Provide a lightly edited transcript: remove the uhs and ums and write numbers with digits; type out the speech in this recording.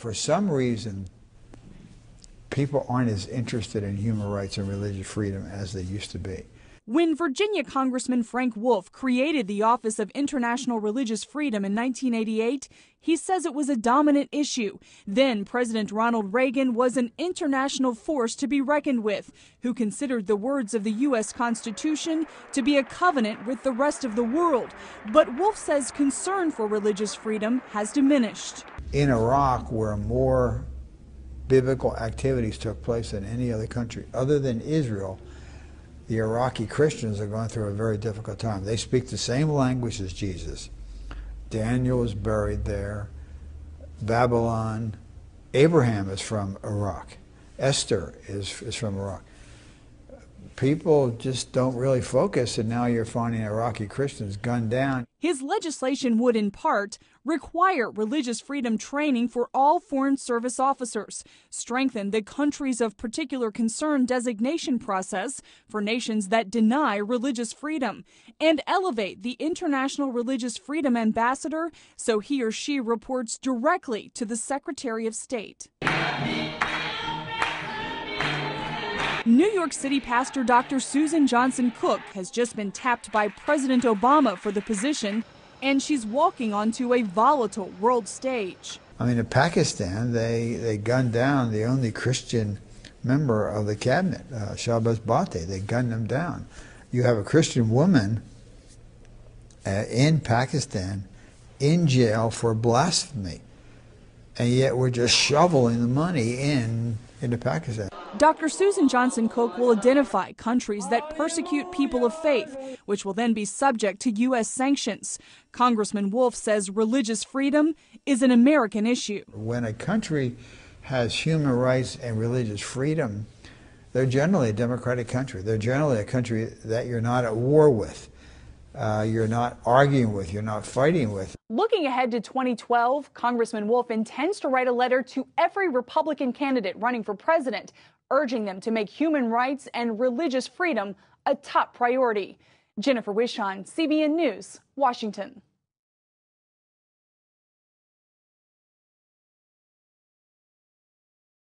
for some reason, people aren't as interested in human rights and religious freedom as they used to be. When Virginia Congressman Frank Wolf created the Office of International Religious Freedom in 1988, he says it was a dominant issue. Then President Ronald Reagan was an international force to be reckoned with, who considered the words of the U.S. Constitution to be a covenant with the rest of the world. But Wolf says concern for religious freedom has diminished. In Iraq, where more biblical activities took place than any other country other than Israel, the Iraqi Christians are going through a very difficult time. They speak the same language as Jesus. Daniel is buried there. Babylon. Abraham is from Iraq. Esther is from Iraq. People just don't really focus, and now you're finding Iraqi Christians gunned down. His legislation would, in part, require religious freedom training for all Foreign Service officers, strengthen the countries of particular concern designation process for nations that deny religious freedom, and elevate the International Religious Freedom Ambassador so he or she reports directly to the Secretary of State. New York City pastor Dr. Susan Johnson Cook has just been tapped by President Obama for the position, and she's walking onto a volatile world stage. I mean, in Pakistan, they gunned down the only Christian member of the cabinet, Shahbaz Bhatti. They gunned him down. You have a Christian woman in Pakistan in jail for blasphemy, and yet we're just shoveling the money into Pakistan. Dr. Susan Johnson Cook will identify countries that persecute people of faith, which will then be subject to U.S. sanctions. Congressman Wolf says religious freedom is an American issue. When a country has human rights and religious freedom, they're generally a democratic country. They're generally a country that you're not at war with. You're not arguing with, you're not fighting with. Looking ahead to 2012, Congressman Wolf intends to write a letter to every Republican candidate running for president, urging them to make human rights and religious freedom a top priority. Jennifer Wishon, CBN News, Washington.